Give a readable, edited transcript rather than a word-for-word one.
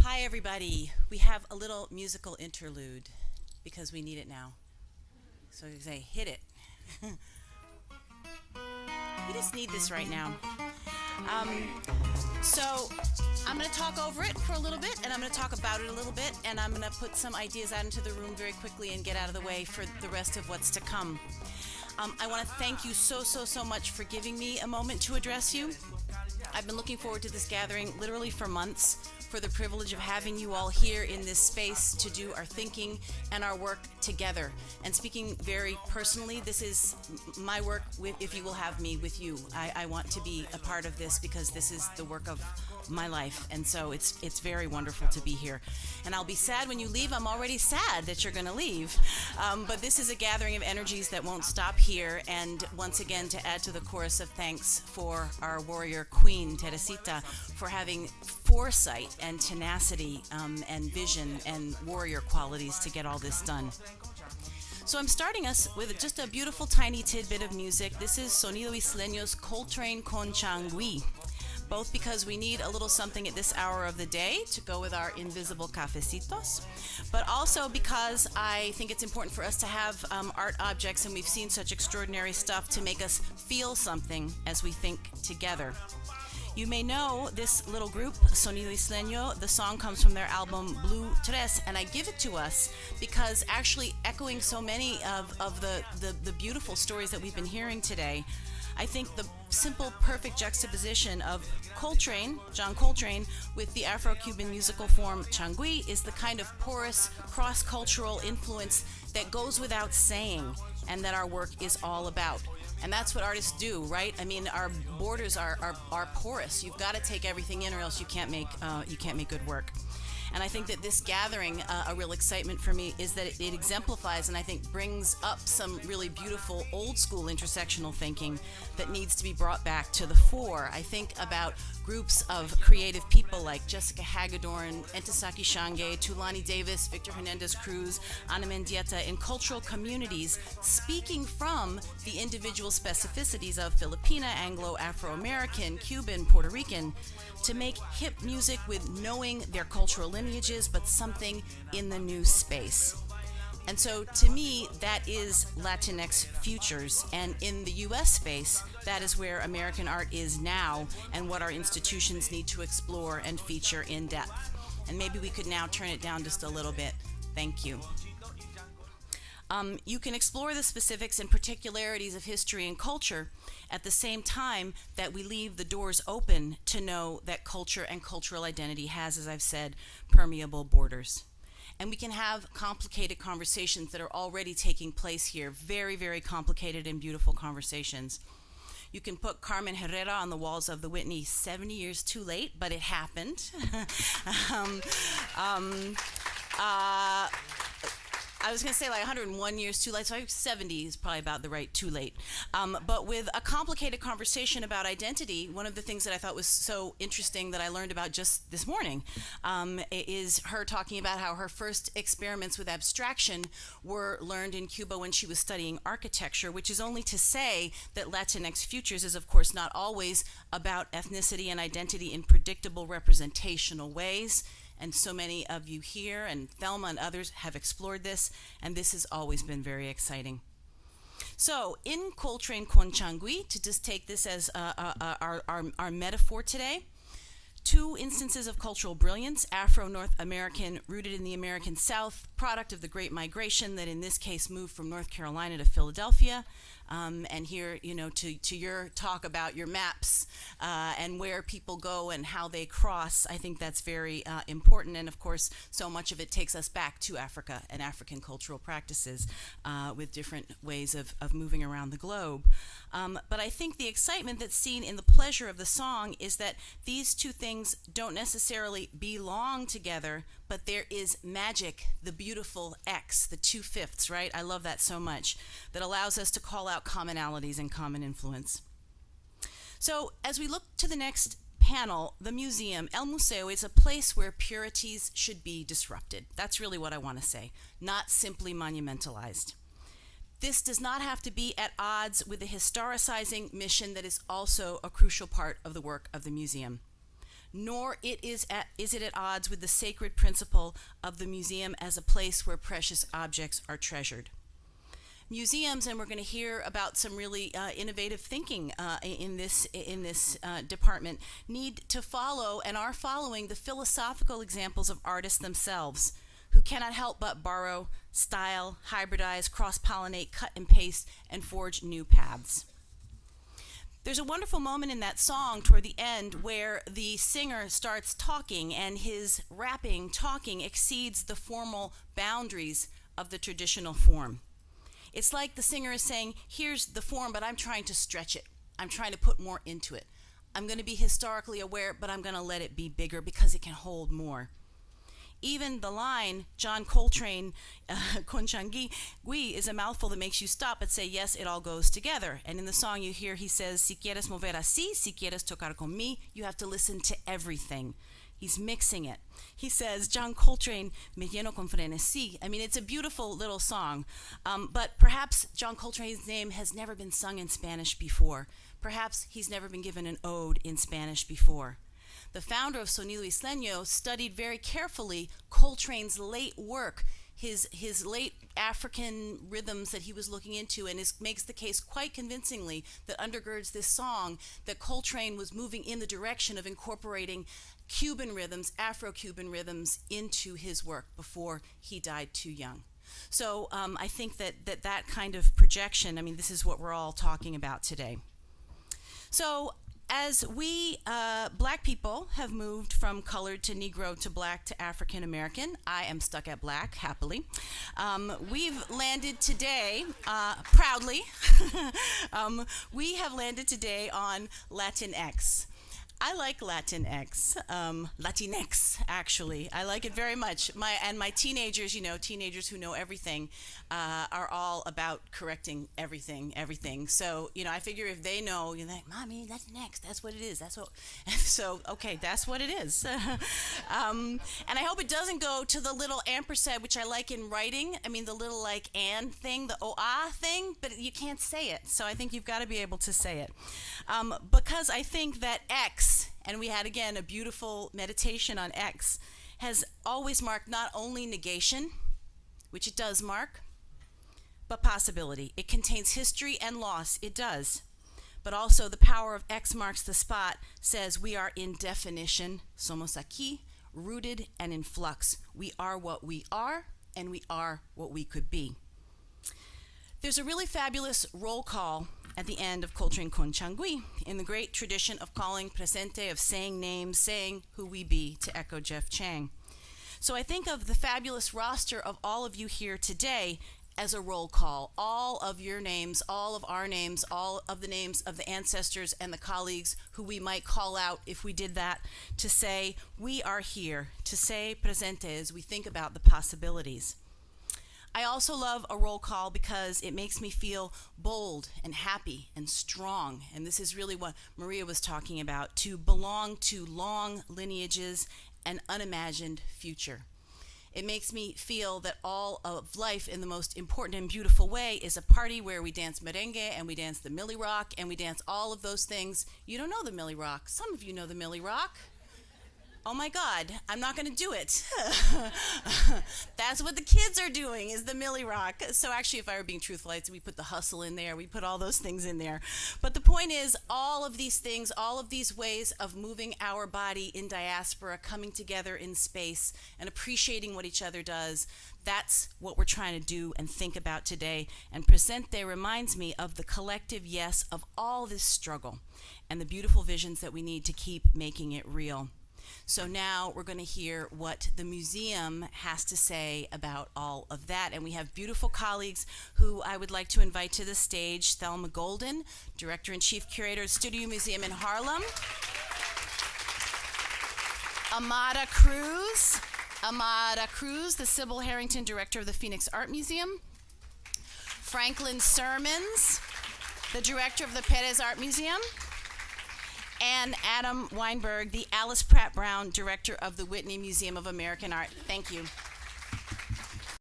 Hi, everybody. We have a little musical interlude because we need it now. So I say, hit it. We just need this right now. Um, so I'm going to talk over it for a little bit, and I'm going to talk about it a little bit, and I'm going to put some ideas out into the room very quickly and get out of the way for the rest of what's to come. I want to thank you so much for giving me a moment to address you. I've been looking forward to this gathering literally for months, for the privilege of having you all here in this space to do our thinking and our work together. And speaking very personally, this is my work, if you will have me with you. I want to be a part of this because this is the work of my life, and so it's very wonderful to be here. And I'll be sad when you leave. I'm already sad that you're going to leave, but this is a gathering of energies that won't stop here. And once again, to add to the chorus of thanks for our warrior queen Teresita for having foresight and tenacity and vision and warrior qualities to get all this done. So I'm starting us with just a beautiful tiny tidbit of music. This is Sonido Isleño's Coltrane con Changui, both because we need a little something at this hour of the day to go with our invisible cafecitos, but also because I think it's important for us to have art objects, and we've seen such extraordinary stuff to make us feel something as we think together. You may know this little group, Sonido Isleño. The song comes from their album Blue Tres, and I give it to us because actually echoing so many of the beautiful stories that we've been hearing today, I think the simple, perfect juxtaposition of Coltrane, John Coltrane, with the Afro-Cuban musical form Changui is the kind of porous, cross-cultural influence that goes without saying and that our work is all about. And that's what artists do, right? I mean, our borders are porous. You've got to take everything in, or else you can't make good work. And I think that this gathering, a real excitement for me, is that it exemplifies and I think brings up some really beautiful old school intersectional thinking that needs to be brought back to the fore. I think about groups of creative people like Jessica Hagedorn, Entisaki Shange, Tulani Davis, Victor Hernandez Cruz, Ana Mendieta, in cultural communities speaking from the individual specificities of Filipina, Anglo, Afro-American, Cuban, Puerto Rican, to make hip music with knowing their cultural lineages, but something in the new space. And so to me, that is Latinx futures. And in the US space, that is where American art is now and what our institutions need to explore and feature in depth. And maybe we could now turn it down just a little bit. Thank you. You can explore the specifics and particularities of history and culture at the same time that we leave the doors open to know that culture and cultural identity has, as I've said, permeable borders. And we can have complicated conversations that are already taking place here, very complicated and beautiful conversations. You can put Carmen Herrera on the walls of the Whitney 70 years too late, but it happened. I was going to say like 101 years too late, so 70 is probably about the right too late. But with a complicated conversation about identity, one of the things that I thought was so interesting that I learned about just this morning is her talking about how her first experiments with abstraction were learned in Cuba when she was studying architecture, which is only to say that Latinx Futures is of course not always about ethnicity and identity in predictable representational ways. And so many of you here, and Thelma and others, have explored this, and this has always been very exciting. So, in Coltrane con Changui, to just take this as our metaphor today, two instances of cultural brilliance, Afro-North American, rooted in the American South, product of the Great Migration that in this case moved from North Carolina to Philadelphia. And here, to your talk about your maps and where people go and how they cross, I think that's very important. And of course, so much of it takes us back to Africa and African cultural practices with different ways of moving around the globe. But I think the excitement that's seen in the pleasure of the song is that these two things don't necessarily belong together, but there is magic, the beautiful X, the 2/5, right? I love that so much, that allows us to call out commonalities and common influence. So as we look to the next panel, the museum, El Museo, is a place where purities should be disrupted. That's really what I want to say, not simply monumentalized. This does not have to be at odds with the historicizing mission that is also a crucial part of the work of the museum. nor is it at odds with the sacred principle of the museum as a place where precious objects are treasured. Museums, and we're going to hear about some really innovative thinking in this department, need to follow and are following the philosophical examples of artists themselves, who cannot help but borrow, style, hybridize, cross-pollinate, cut and paste, and forge new paths. There's a wonderful moment in that song toward the end where the singer starts talking, and his talking exceeds the formal boundaries of the traditional form. It's like the singer is saying, here's the form, but I'm trying to stretch it. I'm trying to put more into it. I'm going to be historically aware, but I'm going to let it be bigger because it can hold more. Even the line, John Coltrane, Conchangi, is a mouthful that makes you stop and say, yes, it all goes together. And in the song you hear, he says, si quieres mover así, si quieres tocar con mí, you have to listen to everything. He's mixing it. He says, John Coltrane, me lleno con frenesí. I mean, it's a beautiful little song. But perhaps John Coltrane's name has never been sung in Spanish before. Perhaps he's never been given an ode in Spanish before. The founder of Sonido Isleño studied very carefully Coltrane's late work, his late African rhythms that he was looking into, and makes the case quite convincingly that undergirds this song that Coltrane was moving in the direction of incorporating Cuban rhythms, Afro-Cuban rhythms, into his work before he died too young. So I think that kind of projection, I mean, this is what we're all talking about today. So as we black people have moved from colored to Negro to black to African American, I am stuck at black, happily. We've landed today, proudly, we have landed today on Latinx. I like Latinx, Latinx, actually. I like it very much. My teenagers, teenagers who know everything, are all about correcting everything. So, I figure if they know, you're like, Mommy, Latinx, that's what it is. So, okay, that's what it is. And I hope it doesn't go to the little ampersand, which I like in writing. I mean, the little like and thing, the oh-ah thing, but you can't say it. So I think you've got to be able to say it. Because I think that X, and we had again a beautiful meditation on X, has always marked not only negation, which it does mark, but possibility. It contains history and loss, it does. But also the power of X marks the spot says we are in definition, somos aquí, rooted and in flux. We are what we are, and we are what we could be. There's a really fabulous roll call at the end of Coltrane con Changui, in the great tradition of calling presente, of saying names, saying who we be, to echo Jeff Chang. So I think of the fabulous roster of all of you here today as a roll call. All of your names, all of our names, all of the names of the ancestors and the colleagues who we might call out if we did that, to say we are here, to say presente as we think about the possibilities. I also love a roll call because it makes me feel bold and happy and strong. And this is really what Maria was talking about, to belong to long lineages and unimagined future. It makes me feel that all of life in the most important and beautiful way is a party where we dance merengue and we dance the Millie Rock and we dance all of those things. You don't know the Millie Rock. Some of you know the Millie Rock. Oh my God, I'm not going to do it. That's what the kids are doing, is the Millie Rock. So actually, if I were being truthful, I'd say we put the hustle in there, we put all those things in there. But the point is, all of these things, all of these ways of moving our body in diaspora, coming together in space, and appreciating what each other does, that's what we're trying to do and think about today. And Presente reminds me of the collective yes of all this struggle and the beautiful visions that we need to keep making it real. So now we're going to hear what the museum has to say about all of that. And we have beautiful colleagues who I would like to invite to the stage. Thelma Golden, Director and Chief Curator of Studio Museum in Harlem. Amada Cruz, the Sybil Harrington Director of the Phoenix Art Museum. Franklin Sermons, the Director of the Perez Art Museum. And Adam Weinberg, the Alice Pratt Brown Director of the Whitney Museum of American Art. Thank you.